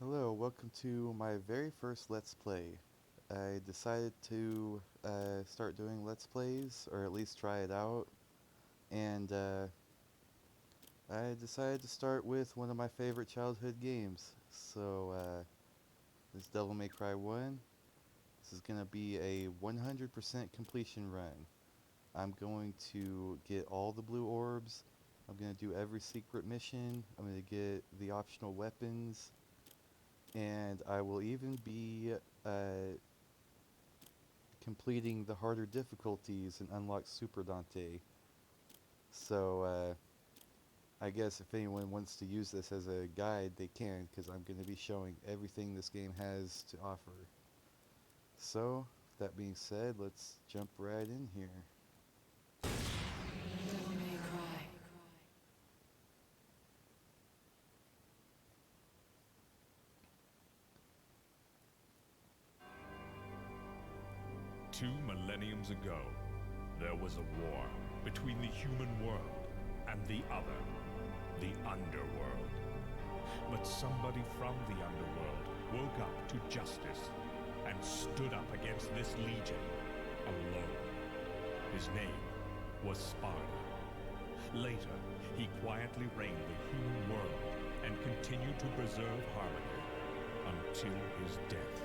Hello, welcome to my very first Let's Play. I decided to start doing Let's Plays, or at least try it out, and I decided to start with one of my favorite childhood games. So, this is Devil May Cry 1. This is going to be a 100% completion run. I'm going to get all the blue orbs, I'm going to do every secret mission, I'm going to get the optional weapons, and I will even be completing the harder difficulties and unlock Super Dante. So, I guess if anyone wants to use this as a guide, they can, because I'm going to be showing everything this game has to offer. So, that being said, let's jump right in here. Devil May Cry. Two millenniums ago, there was a war between the human world and the other, the underworld. But somebody from the underworld woke up to justice and stood up against this legion alone. His name was Sparda. Later, he quietly reigned the human world and continued to preserve harmony until his death.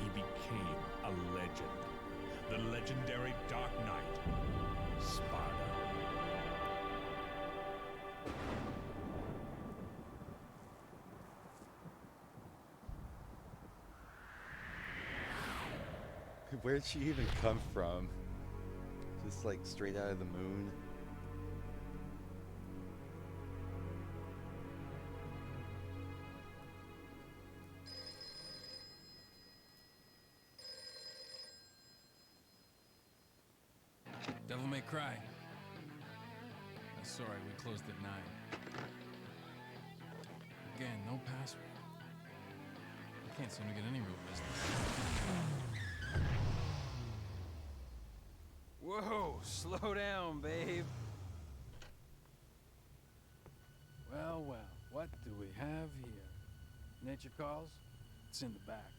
He became a legend. The legendary Dark Knight, Sparda. Where'd she even come from? Just like straight out of the moon? Devil May Cry. Sorry, we closed at 9. Again, no password. I can't seem to get any real business. Whoa, slow down, babe. Well, well, what do we have here? Nature calls? It's in the back.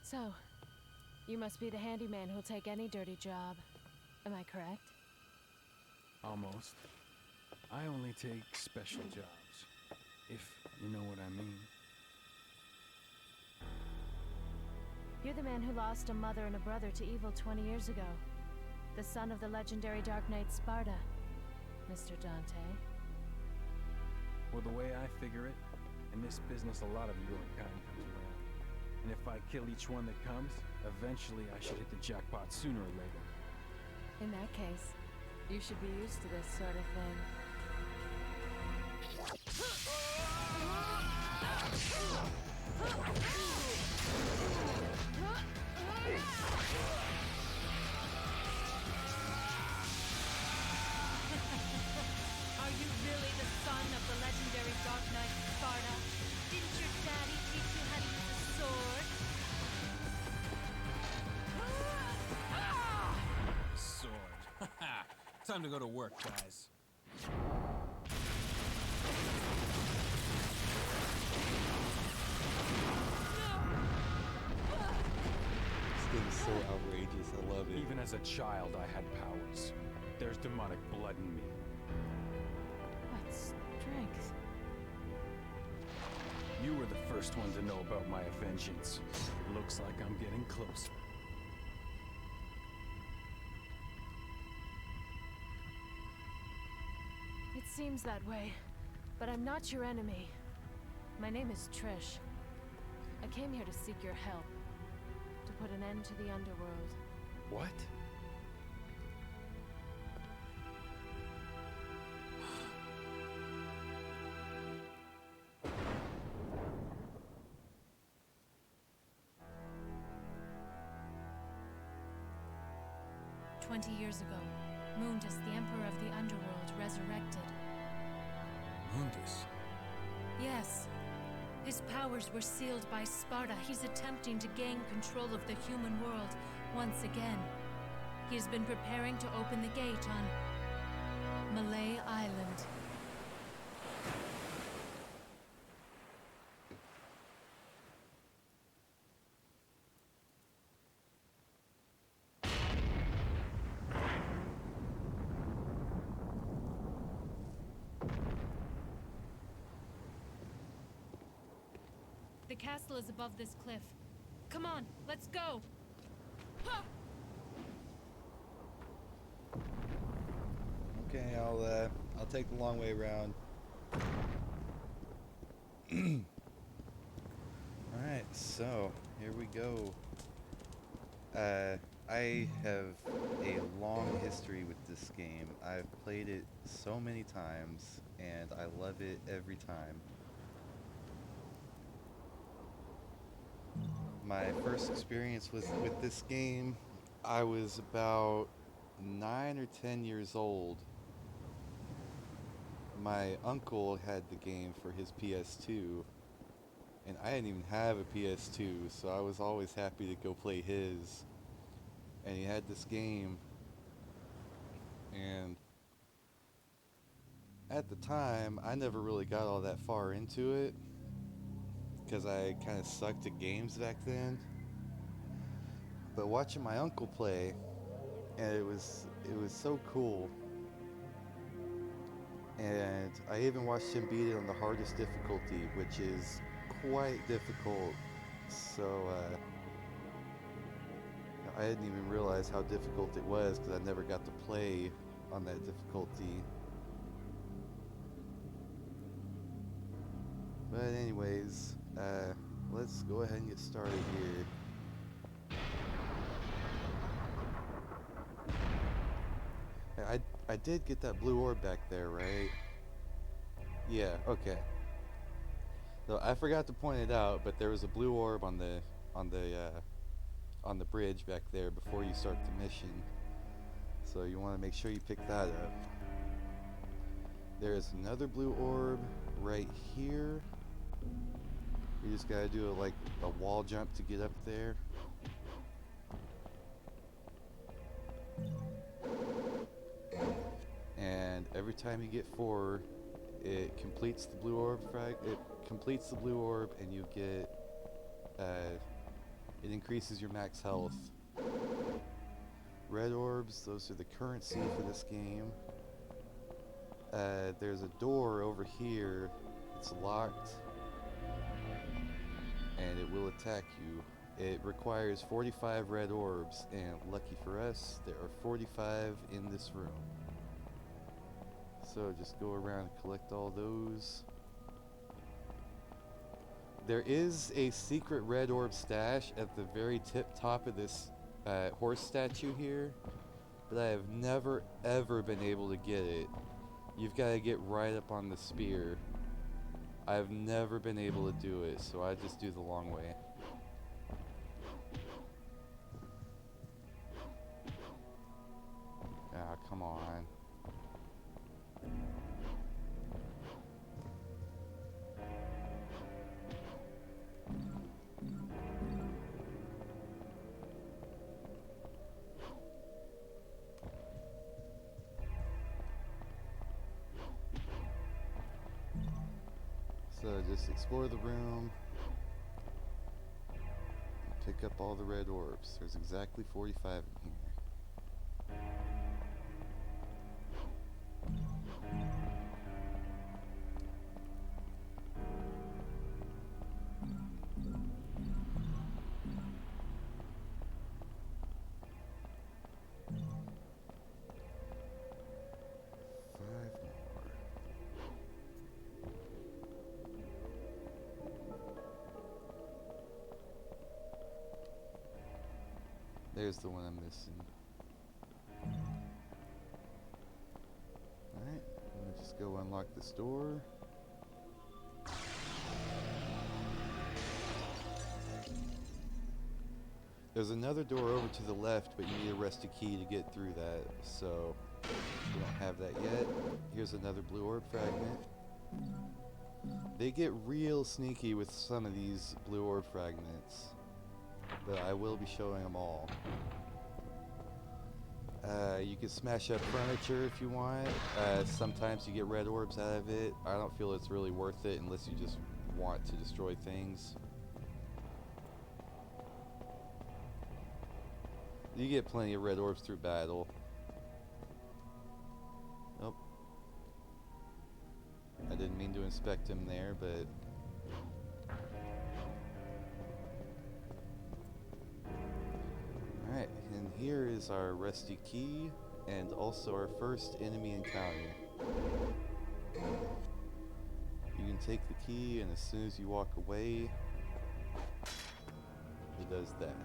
So, you must be the handyman who'll take any dirty job. Am I correct? Almost. I only take special jobs, if you know what I mean. You're the man who lost a mother and a brother to evil 20 years ago. The son of the legendary Dark Knight Sparda, Mr. Dante. Well, the way I figure it, in this business a lot of your kind comes around. And if I kill each one that comes, eventually I should hit the jackpot sooner or later. In that case, you should be used to this sort of thing. Are you really the son of the legendary Dark Knight Sparda? Didn't your daddy teach you how to use a sword? Sword. Time to go to work, guys. This game is so outrageous, I love it. Even as a child, I had powers. There's demonic blood in me. What strength? You were the first one to know about my vengeance. Looks like I'm getting closer. It seems that way, but I'm not your enemy. My name is Trish. I came here to seek your help, to put an end to the underworld. What? "20 years ago, Mundus, the Emperor of the Underworld, resurrected. Mundus? Yes. His powers were sealed by Sparda. He's attempting to gain control of the human world once again. He has been preparing to open the gate on Malay Island. The castle is above this cliff. Come on, let's go! Ha! Okay, I'll take the long way around. Alright, so here we go. I have a long history with this game. I've played it so many times, and I love it every time. My first experience with this game, I was about 9 or 10 years old. My uncle had the game for his PS2, and I didn't even have a PS2, so I was always happy to go play his. And he had this game, and at the time, I never really got all that far into it, because I kind of sucked at games back then. But watching my uncle play, and it was so cool. And I even watched him beat it on the hardest difficulty, which is quite difficult. So I didn't even realize how difficult it was because I never got to play on that difficulty. But anyways, let's go ahead and get started here. I did get that blue orb back there, right? Yeah, okay. So I forgot to point it out, but there was a blue orb on the bridge back there before you start the mission. So you want to make sure you pick that up. There is another blue orb right here. You just gotta do a wall jump to get up there. And every time you get 4, it completes the blue orb it completes the blue orb, and you get it increases your max health. Red orbs, those are the currency for this game. There's a door over here. It's locked, and it will attack you. It requires 45 red orbs, and lucky for us, there are 45 in this room. So just go around and collect all those. There is a secret red orb stash at the very top of this horse statue here, but I have never ever been able to get it. You've got to get right up on the spear. I've never been able to do it, so I just do the long way. Ah, come on. So just explore the room, pick up all the red orbs. There's exactly 45 in here. There's the one I'm missing. Alright, I'm gonna just go unlock this door. There's another door over to the left, but you need a rusty key to get through that, so we don't have that yet. Here's another blue orb fragment. They get real sneaky with some of these blue orb fragments, but I will be showing them all. You can smash up furniture if you want. Sometimes you get red orbs out of it. I don't feel it's really worth it unless you just want to destroy things. You get plenty of red orbs through battle. Nope. I didn't mean to inspect him there, but here is our rusty key, and also our first enemy encounter. You can take the key, and as soon as you walk away, it does that.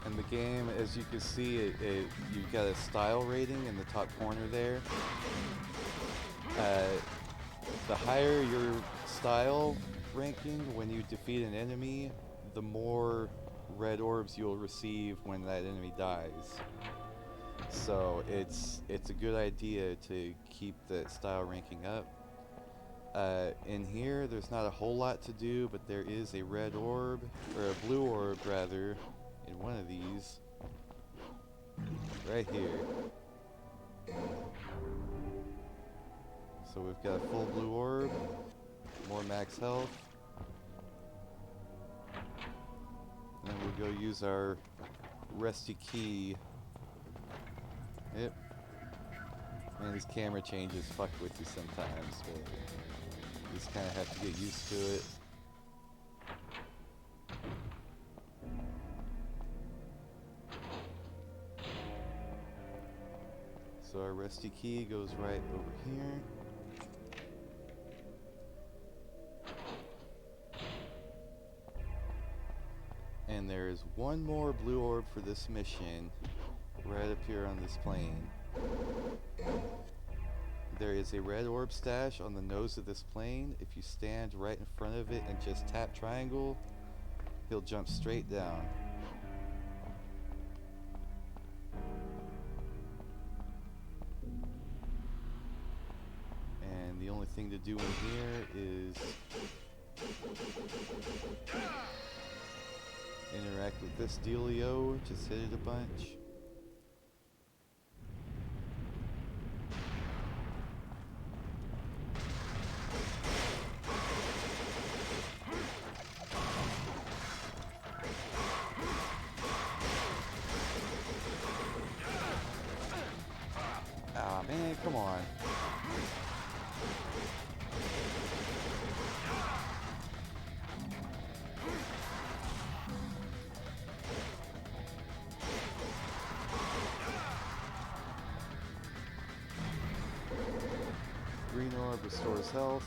And the game, as you can see, you've got a style rating in the top corner there. The higher your style ranking when you defeat an enemy, the more red orbs you'll receive when that enemy dies. So it's a good idea to keep that style ranking up. In here, there's not a whole lot to do, but there is a red orb, or a blue orb rather, in one of these, right here. So we've got a full blue orb, more max health, and we'll go use our rusty key. Yep. Man, these camera changes fuck with you sometimes, but you just kind of have to get used to it. So our rusty key goes right over here. And there is one more blue orb for this mission, right up here on this plane. There is a red orb stash on the nose of this plane. If you stand right in front of it and just tap triangle, he'll jump straight down. And the only thing to do in here is interact with this dealio, just hit it a bunch. Ah man, come on. Green orb restores health.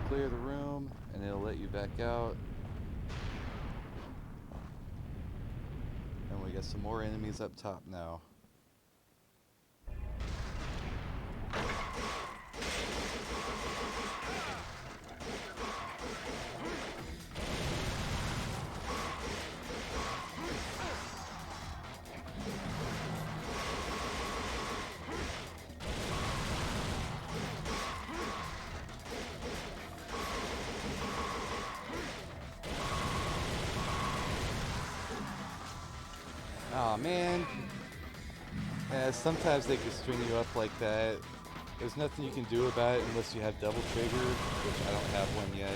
Clear the room, and it'll let you back out. And we got some more enemies up top now. Aw, man. Yeah, sometimes they can string you up like that. There's nothing you can do about it unless you have double trigger, which I don't have one yet.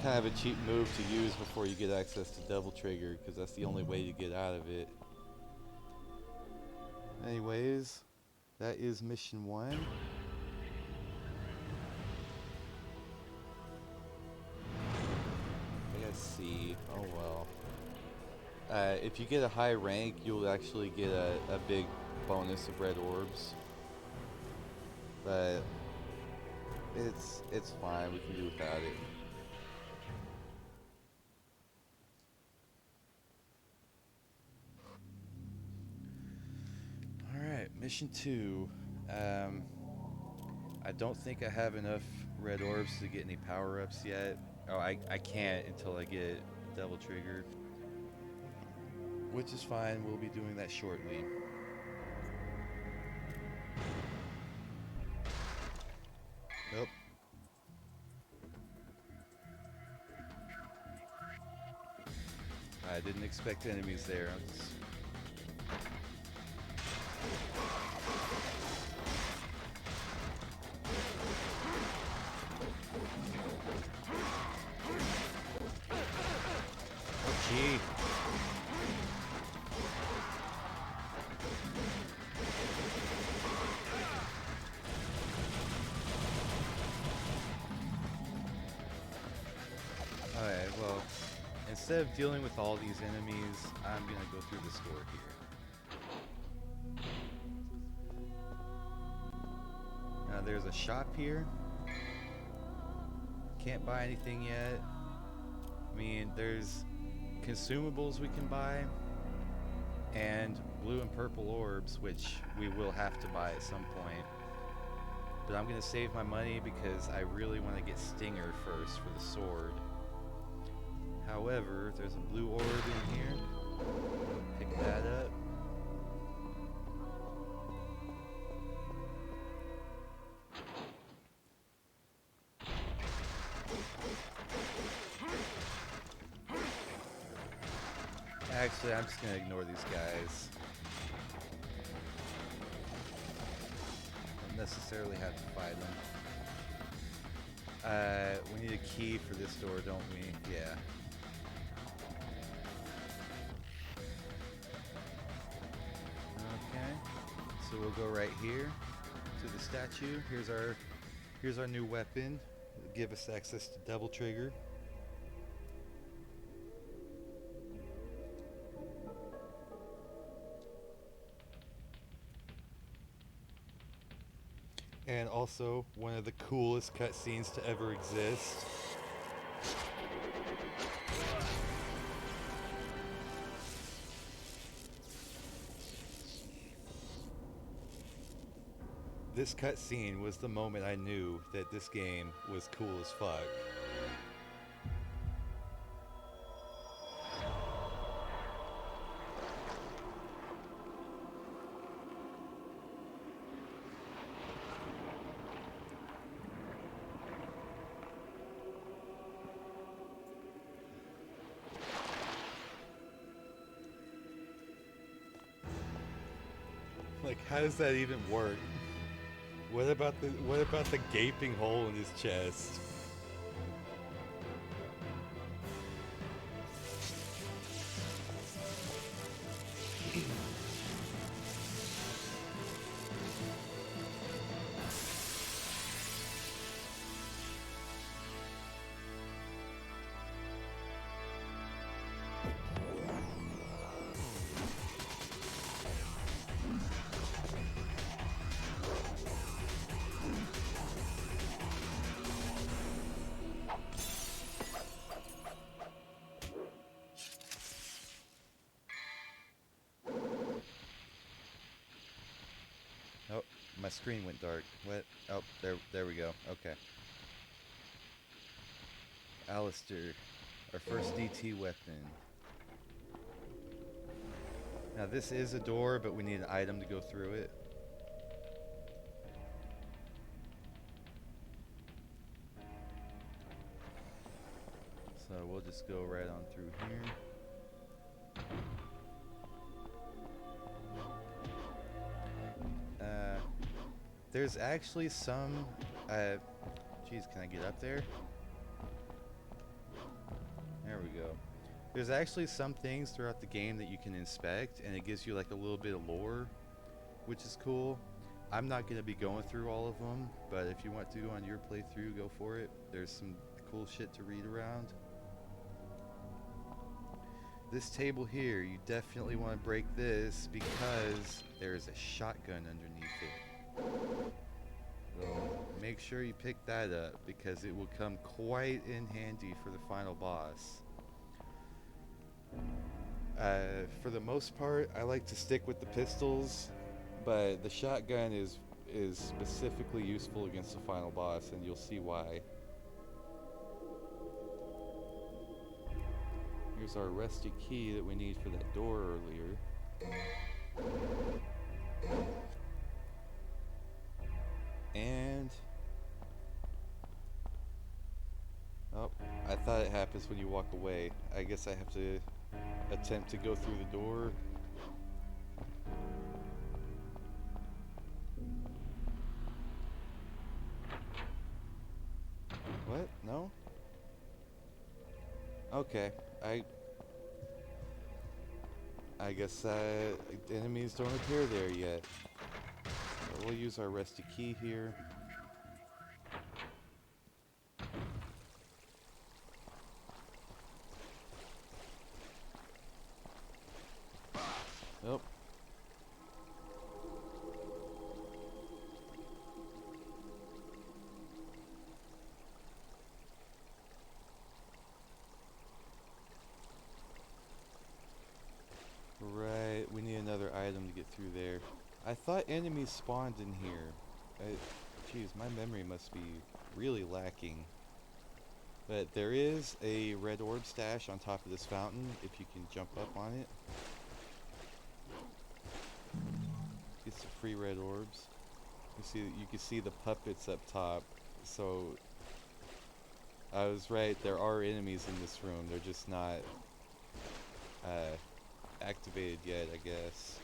Kind of a cheap move to use before you get access to double trigger, because that's the only way to get out of it. Anyways, that is mission 1. Let's see. Oh well. If you get a high rank, you'll actually get a big bonus of red orbs, but it's fine. We can do without it. All right, mission 2. I don't think I have enough red orbs to get any power-ups yet. Oh, I can't until I get double triggered, which is fine. We'll be doing that shortly. Nope. I didn't expect enemies there. Oh, gee. Alright, well, instead of dealing with all these enemies, I'm gonna go through this door here. Now there's a shop here. Can't buy anything yet. I mean, there's consumables we can buy, and blue and purple orbs, which we will have to buy at some point. But I'm gonna save my money because I really want to get Stinger first for the sword. However, there's a blue orb in here. Pick that up. Actually, I'm just gonna ignore these guys. Don't necessarily have to fight them. We need a key for this door, don't we? Yeah. Okay. So we'll go right here to the statue. Here's our new weapon. It'll give us access to double trigger. And also one of the coolest cutscenes to ever exist. This cutscene was the moment I knew that this game was cool as fuck. Like, how does that even work? What about the gaping hole in his chest? Oh, my screen went dark. What? Oh, there we go. Okay. Alistair, our first DT weapon. Now this is a door, but we need an item to go through it. So we'll just go right on through here. There's actually some, geez, can I get up there? There we go. There's actually some things throughout the game that you can inspect, and it gives you like a little bit of lore, which is cool. I'm not going to be going through all of them, but if you want to on your playthrough, go for it. There's some cool shit to read around. this table here, you definitely want to break this because there's a shotgun underneath it. So make sure you pick that up because it will come quite in handy for the final boss. For the most part, I like to stick with the pistols, but the shotgun is specifically useful against the final boss, and you'll see why. Here's our rusty key that we need for that door earlier. And... oh, I thought it happens when you walk away. I guess I have to attempt to go through the door. What? No? Okay. I guess enemies don't appear there yet. So we'll use our rusty key here. Nope. Right, we need another item to get through there. I thought enemies spawned in here. Jeez, my memory must be really lacking. But there is a red orb stash on top of this fountain if you can jump up on it. Get some free red orbs. You can see the puppets up top. So I was right, there are enemies in this room. They're just not activated yet, I guess.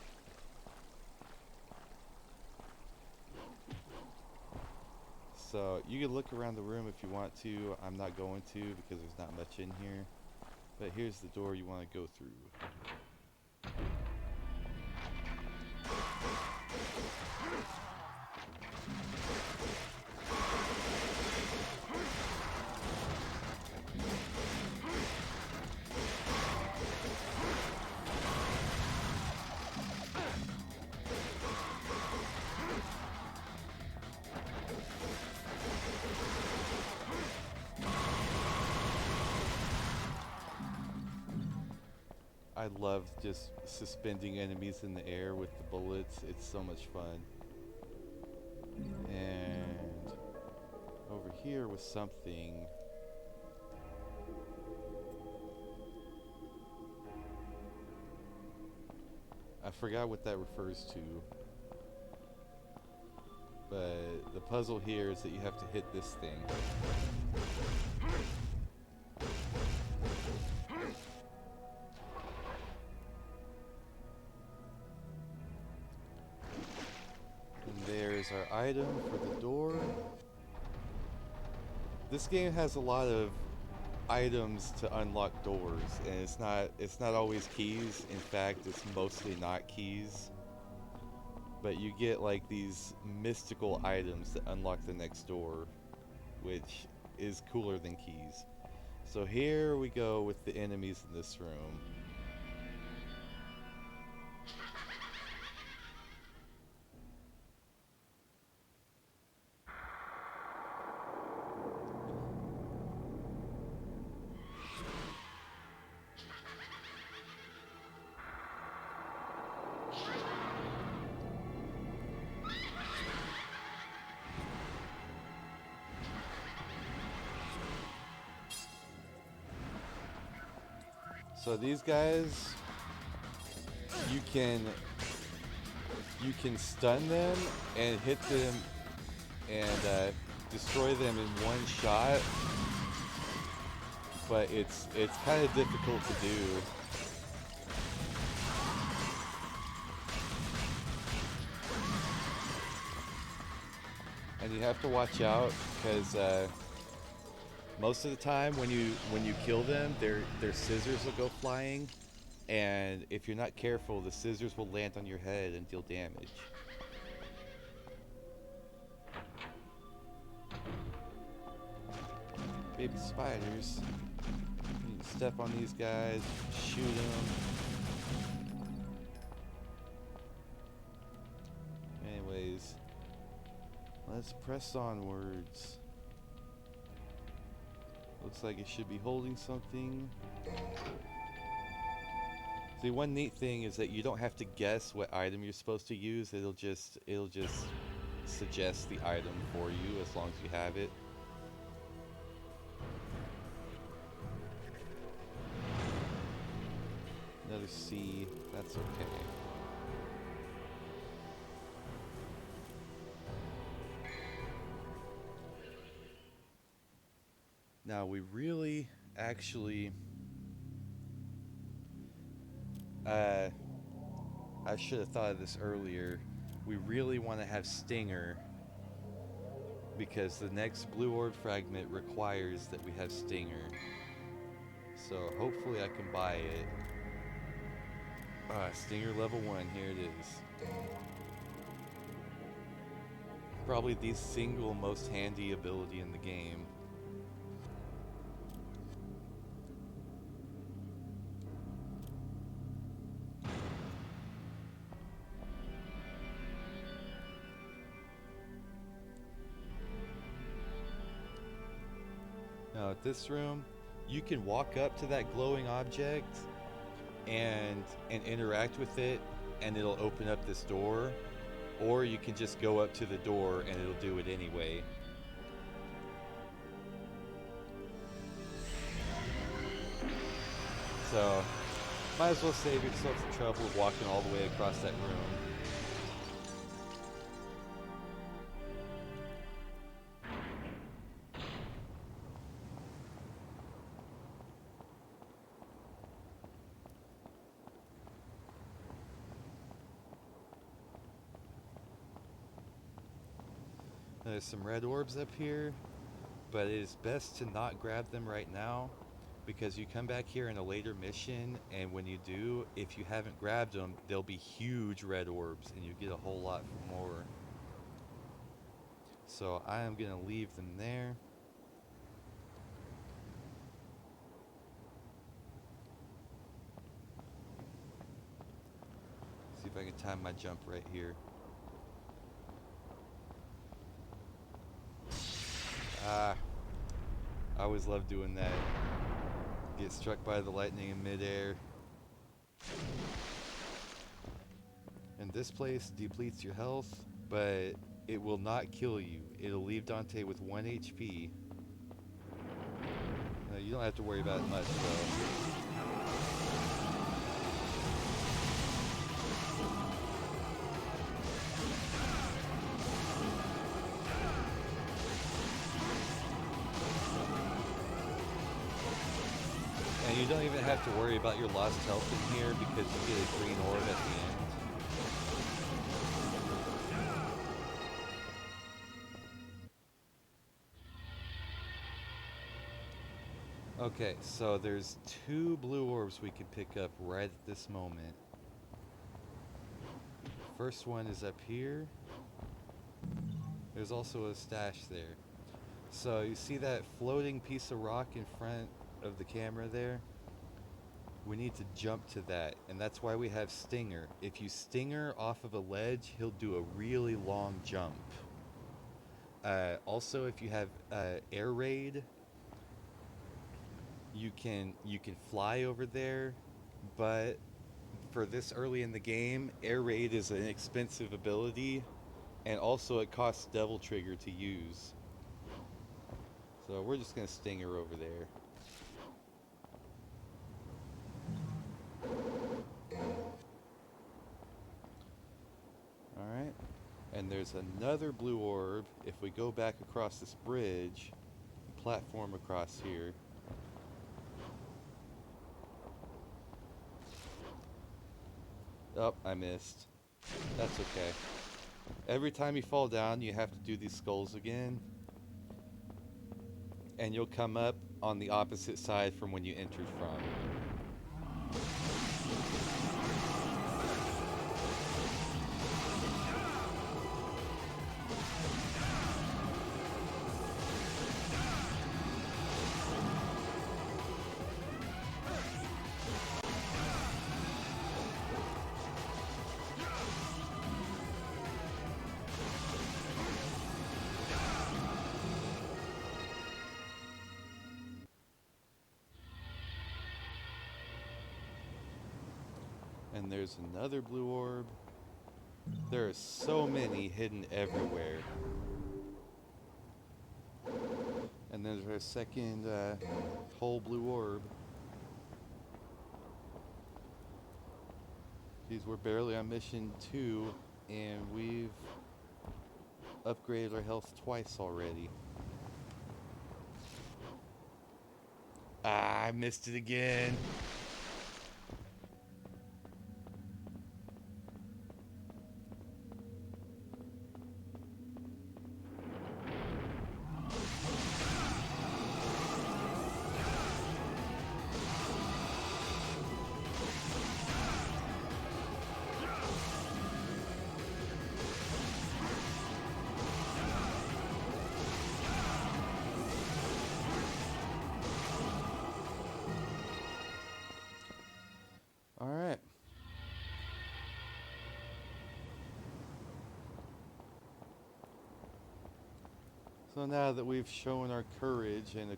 So you can look around the room if you want to. I'm not going to because there's not much in here. But here's the door you want to go through. I love just suspending enemies in the air with the bullets. It's so much fun. And over here was something. I forgot what that refers to. But the puzzle here is that you have to hit this thing. There's our item for the door. This game has a lot of items to unlock doors, and it's not always keys. In fact, it's mostly not keys. But you get like these mystical items that unlock the next door, which is cooler than keys. So here we go with the enemies in this room. So these guys, you can stun them and hit them and destroy them in one shot, but it's kind of difficult to do. And you have to watch out because most of the time when you kill them, their scissors will go flying, and if you're not careful, the scissors will land on your head and deal damage. Baby spiders. You need to step on these guys, shoot them. Anyways, let's press onwards. Looks like it should be holding something. See, one neat thing is that you don't have to guess what item you're supposed to use. It'll just suggest the item for you as long as you have it. Another C, that's okay. Now we really actually I should have thought of this earlier. We really want to have Stinger because the next Blue Orb fragment requires that we have Stinger. So hopefully I can buy it. Stinger level 1, here it is. Probably the single most handy ability in the game. Now at this room, you can walk up to that glowing object and interact with it, and it'll open up this door, or you can just go up to the door and it'll do it anyway. So, might as well save yourself the trouble of walking all the way across that room. There's some red orbs up here, but it is best to not grab them right now because you come back here in a later mission, and when you do, if you haven't grabbed them, they'll be huge red orbs and you get a whole lot more. So I am going to leave them there. See if I can time my jump right here. I always love doing that. Get struck by the lightning in midair. And this place depletes your health, but it will not kill you. It'll leave Dante with 1 HP. You don't have to worry about it much though. And you don't even have to worry about your lost health in here because you get a green orb at the end. Okay, so there's 2 blue orbs we can pick up right at this moment. First one is up here. There's also a stash there. So you see that floating piece of rock in front of the camera there? We need to jump to that, and that's why we have Stinger. If you Stinger off of a ledge, he'll do a really long jump. Also, if you have Air Raid, you can fly over there, but for this early in the game, Air Raid is an expensive ability, and also it costs Devil Trigger to use. So we're just gonna Stinger over there. Alright, and there's another blue orb if we go back across this bridge, platform across here. Oh, I missed. That's okay. Every time you fall down, you have to do these skulls again. And you'll come up on the opposite side from when you entered from. And there's another blue orb. There are so many hidden everywhere. And there's our second whole blue orb. Geez, we're barely on mission 2, and we've upgraded our health twice already. Ah, I missed it again. Alright. So now that we've shown our courage and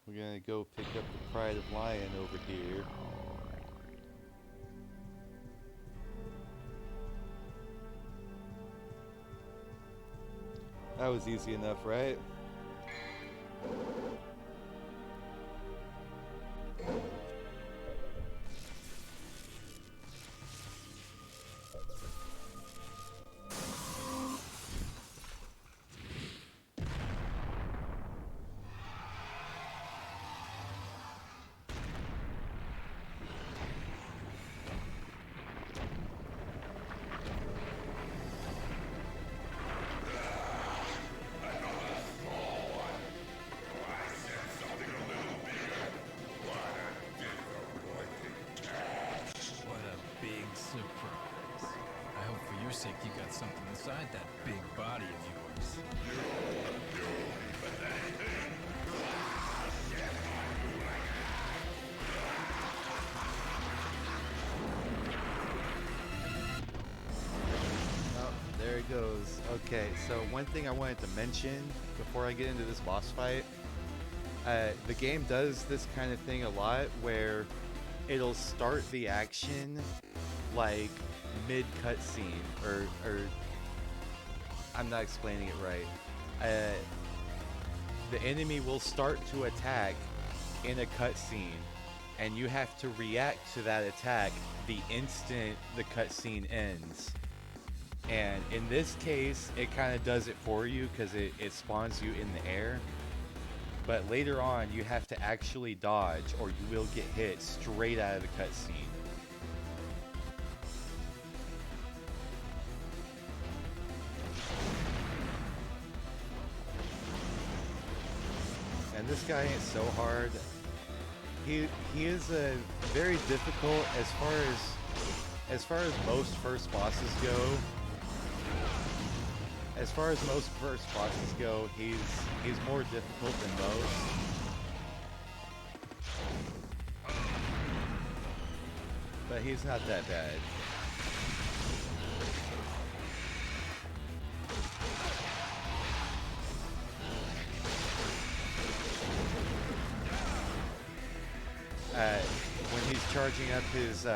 we're gonna go pick up the Pride of Lion over here. That was easy enough, right? What a big surprise. I hope for your sake you got something inside that big body of yours. Oh, there it goes. Okay, so one thing I wanted to mention before I get into this boss fight, the game does this kind of thing a lot where it'll start the action like mid cutscene, or I'm not explaining it right. The enemy will start to attack in a cutscene, and you have to react to that attack the instant the cutscene ends. And in this case, it kind of does it for you because it spawns you in the air. But later on, you have to actually dodge or you will get hit straight out of the cutscene. And this guy ain't so hard. He is very difficult as far as most first bosses go. As far as most first bosses go, he's more difficult than most. But he's not that bad. When he's charging up his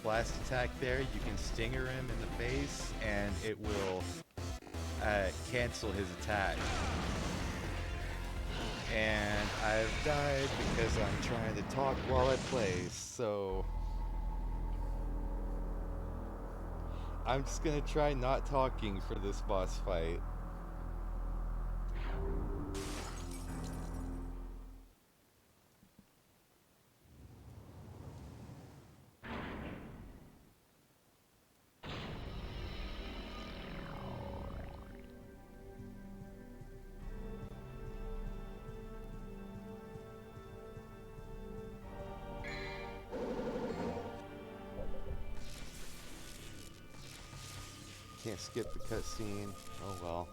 blast attack there, you can stinger him in the face and it will cancel his attack. And I've died because I'm trying to talk while I play, so I'm just gonna try not talking for this boss fight. Can't skip the cutscene. Oh well.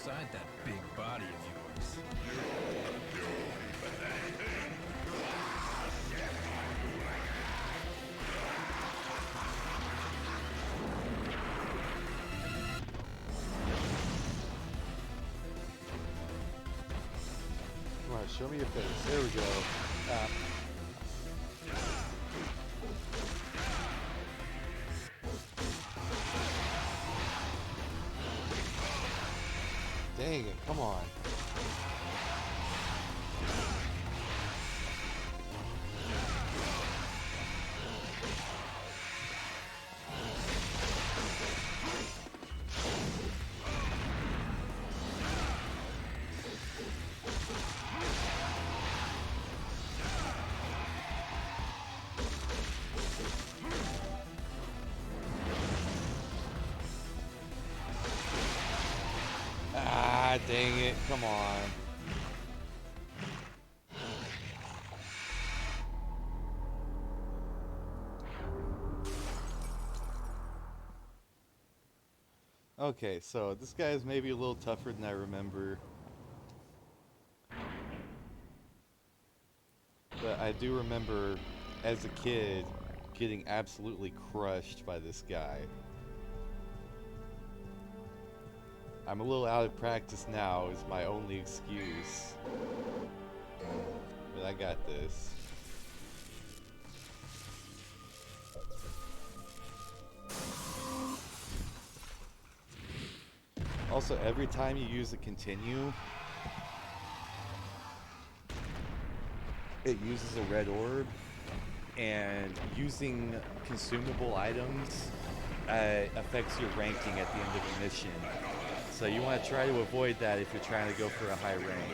inside that big body of yours. Come on, show me your face. There we go. Dang it, come on. Ah, dang it, come on. Okay, so this guy is maybe a little tougher than I remember. But I do remember, as a kid, getting absolutely crushed by this guy. I'm a little out of practice now is my only excuse. But I got this. Also, every time you use a continue, it uses a red orb, and using consumable items affects your ranking at the end of the mission. So you want to try to avoid that if you're trying to go for a high rank.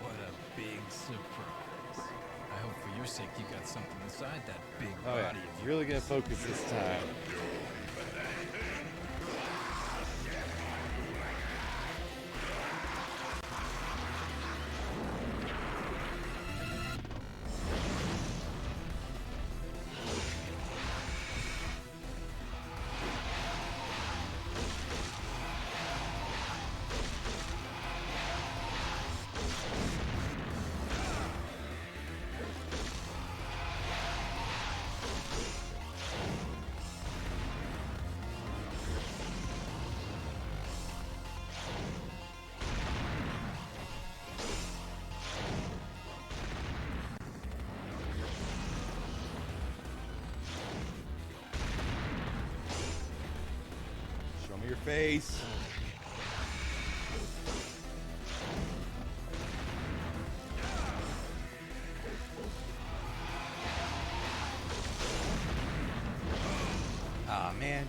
What a big surprise. I hope for your sake you got something inside that big Oh body yeah, of yours. really gonna focus this time. Show me your face. Ah, man.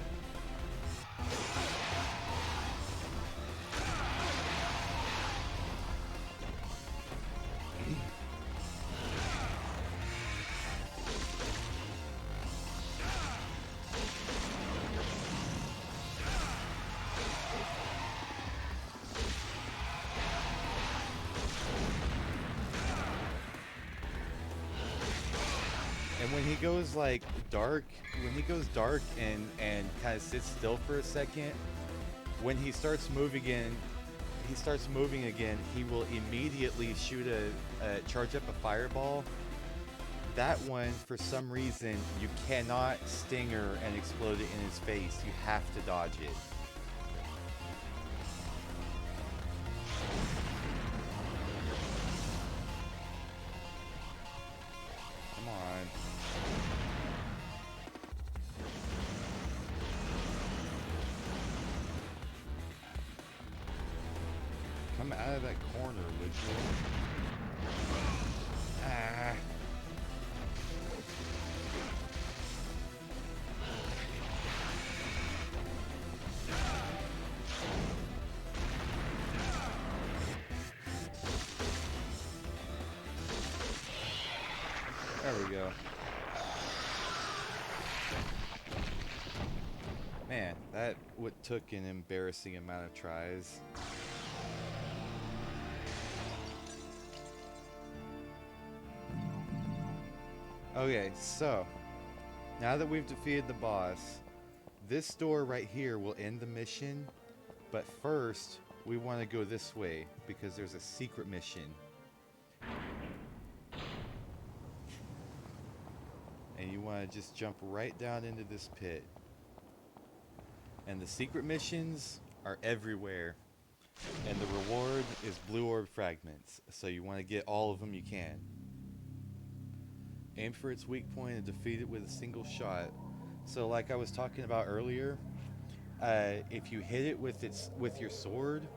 And when he goes like dark, when he goes dark and kind of sits still for a second, when he starts moving again, he will immediately shoot charge up a fireball. That one, for some reason, you cannot stinger and explode it in his face. You have to dodge it. Come on. Come out of that corner, would you? Ah. There we go. Man, that took an embarrassing amount of tries. Okay, so now that we've defeated the boss, this door right here will end the mission, but first we want to go this way because there's a secret mission. And you want to just jump right down into this pit. And the secret missions are everywhere. And the reward is blue orb fragments. So you want to get all of them you can. Aim for its weak point and defeat it with a single shot. So like I was talking about earlier, if you hit it with your sword,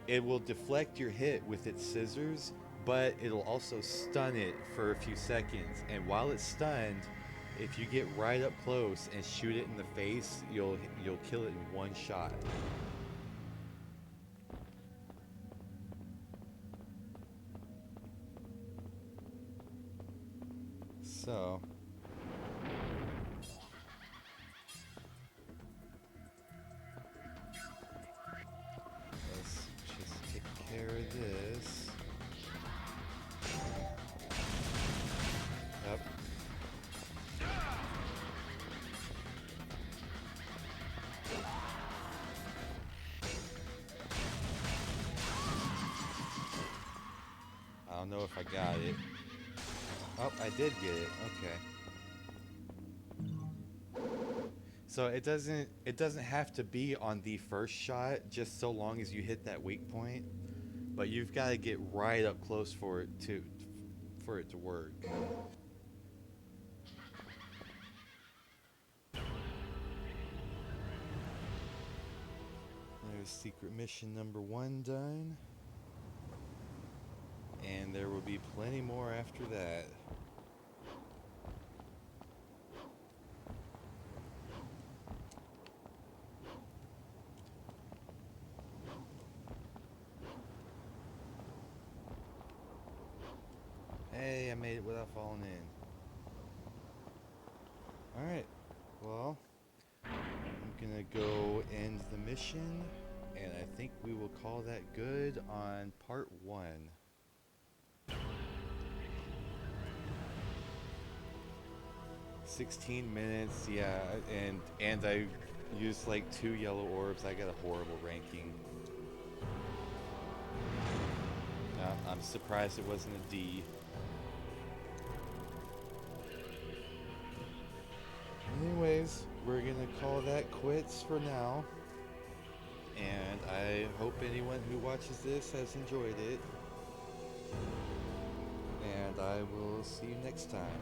it will deflect your hit with its scissors, but it'll also stun it for a few seconds. And while it's stunned, if you get right up close and shoot it in the face, you'll kill it in one shot. So let's just take care of this. Yep. I don't know if I got it. Oh, I did get it. Okay. So it doesn't have to be on the first shot, just so long as you hit that weak point. But you've got to get right up close for it to work. There's secret mission number 1 done. And there will be plenty more after that. Hey, I made it without falling in. Alright, well, I'm gonna go end the mission, and I think we will call that good on part 1. 16 minutes, yeah, and I used like 2 yellow orbs. I got a horrible ranking. I'm surprised it wasn't a D. Anyways, we're gonna call that quits for now. And I hope anyone who watches this has enjoyed it. And I will see you next time.